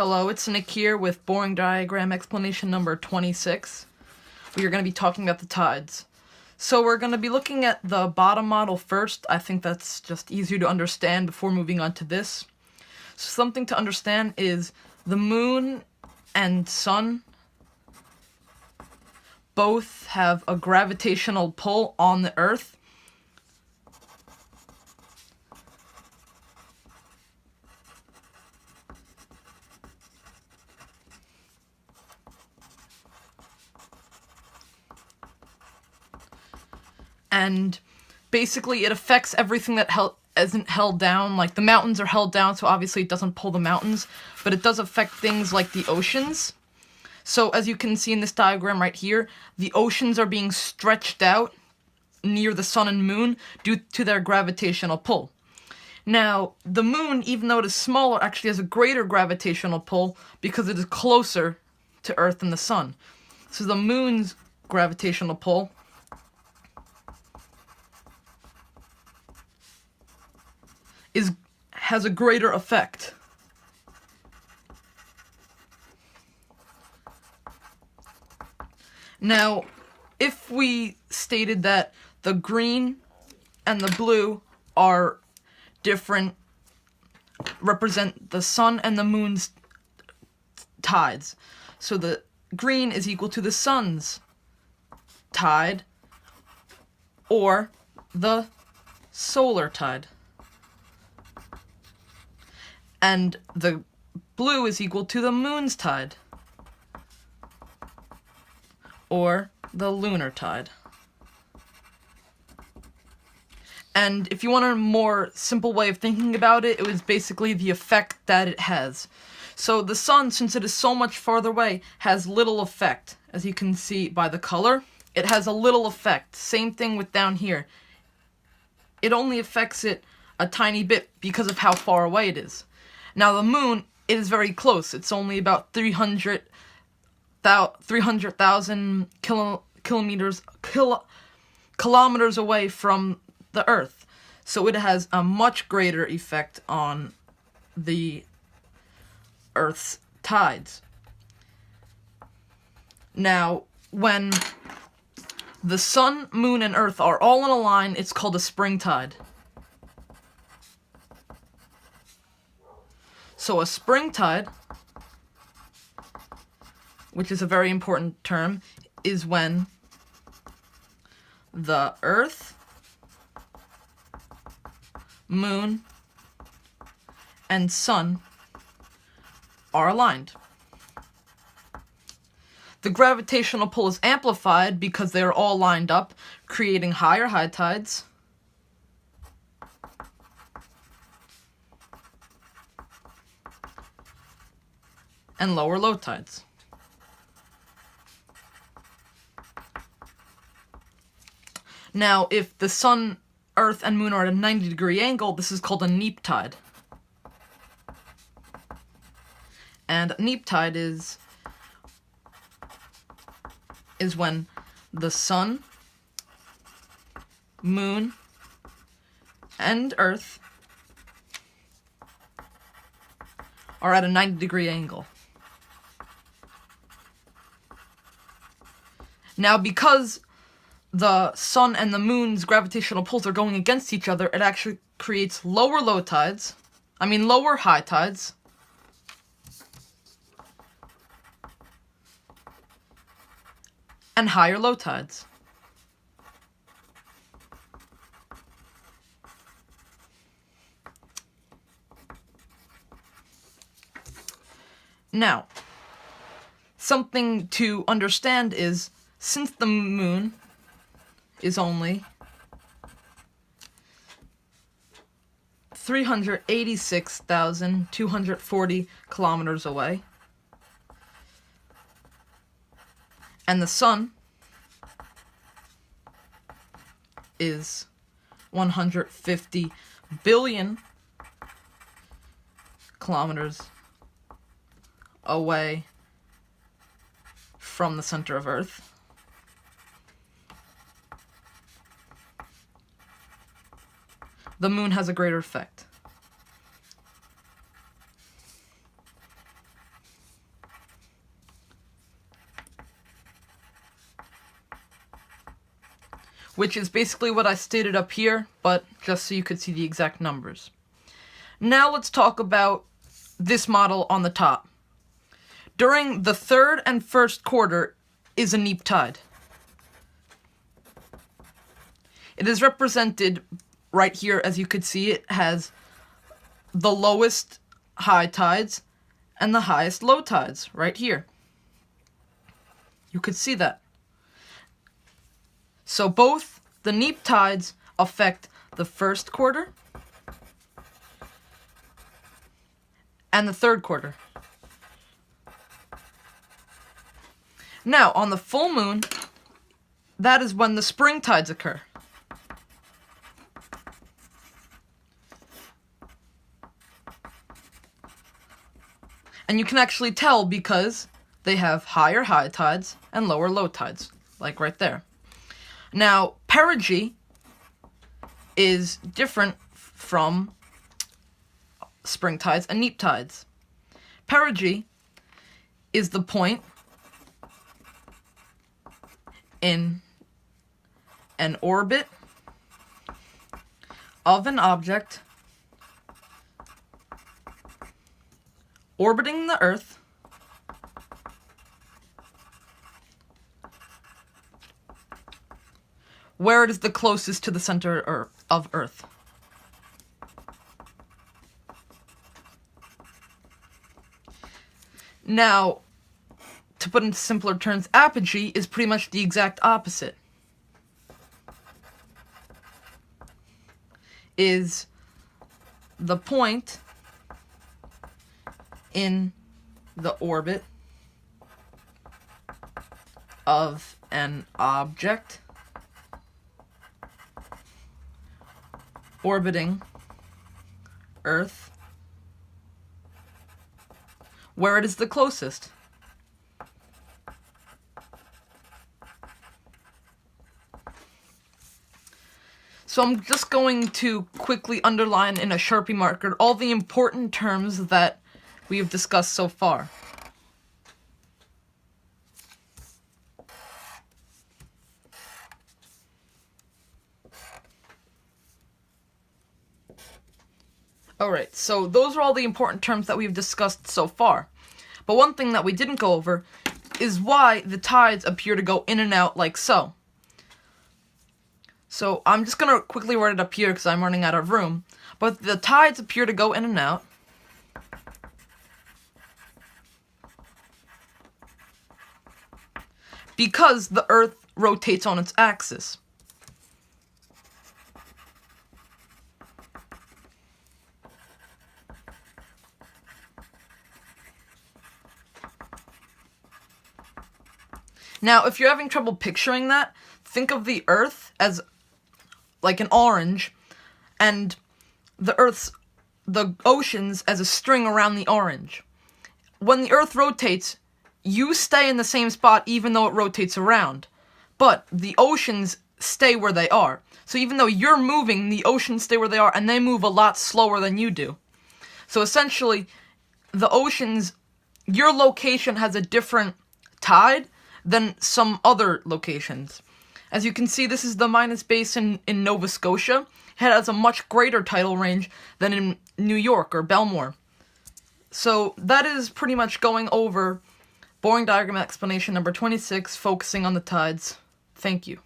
Hello, it's Nick here with boring diagram explanation number 26. We are going to be talking about the tides. So we're going to be looking at the bottom model first. I think that's just easier to understand before moving on to this. So something to understand is the moon and sun both have a gravitational pull on the Earth. And basically it affects everything that isn't held down. Like the mountains are held down, so obviously it doesn't pull the mountains, but it does affect things like the oceans. So as you can see in this diagram right here, the oceans are being stretched out near the sun and moon due to their gravitational pull. Now, the moon, even though it is smaller, actually has a greater gravitational pull because it is closer to Earth than the sun. So the moon's gravitational pull has a greater effect. Now, if we stated that the green and the blue are different, represent the sun and the moon's tides. So the green is equal to the sun's tide, or the solar tide. And the blue is equal to the moon's tide, or the lunar tide. And if you want a more simple way of thinking about it, it was basically the effect that it has. So the sun, since it is so much farther away, has little effect. As you can see by the color, it has a little effect. Same thing with down here. It only affects it a tiny bit because of how far away it is. Now the moon, it is very close. It's only about 300,000 kilometers away from the Earth. So it has a much greater effect on the Earth's tides. Now, when the sun, moon, and Earth are all in a line, it's called a spring tide. So a spring tide, which is a very important term, is when the Earth, moon, and sun are aligned. The gravitational pull is amplified because they are all lined up, creating higher high tides and lower low tides. Now, if the sun, Earth, and moon are at a 90-degree angle, this is called a neap tide. And neap tide is when the sun, moon, and Earth are at a 90-degree angle. Now, because the sun and the moon's gravitational pulls are going against each other, it actually creates lower high tides, and higher low tides. Now, something to understand is, since the moon is only 386,240 kilometers away, and the sun is 150 billion kilometers away from the center of Earth. The moon has a greater effect. which is basically what I stated up here, but just so you could see the exact numbers. Now let's talk about this model on the top. During the third and first quarter is a neap tide. It is represented right here, as you could see. It has the lowest high tides and the highest low tides right here. You could see that. So both the neap tides affect the first quarter and the third quarter. Now, on the full moon, that is when the spring tides occur. And you can actually tell because they have higher high tides and lower low tides, like right there. Now, perigee is different from spring tides and neap tides. Perigee is the point in an orbit of an object orbiting the Earth where it is the closest to the center of Earth. Now, to put into simpler terms, apogee is pretty much the exact opposite. Is the point in the orbit of an object orbiting Earth where it is the closest. So I'm just going to quickly underline in a Sharpie marker all the important terms that we have discussed so far. Alright, so those are all the important terms that we've discussed so far. But one thing that we didn't go over is why the tides appear to go in and out like so. So I'm just going to quickly write it up here because I'm running out of room. But the tides appear to go in and out because the Earth rotates on its axis. Now, if you're having trouble picturing that, think of the Earth as like an orange, and the oceans as a string around the orange. When the Earth rotates, you stay in the same spot even though it rotates around. But the oceans stay where they are. So even though you're moving, the oceans stay where they are, and they move a lot slower than you do. So essentially, the oceans, your location has a different tide than some other locations. As you can see, this is the Minas Basin in Nova Scotia. It has a much greater tidal range than in New York or Belmore. So that is pretty much going over boring diagram explanation number 26, focusing on the tides. Thank you.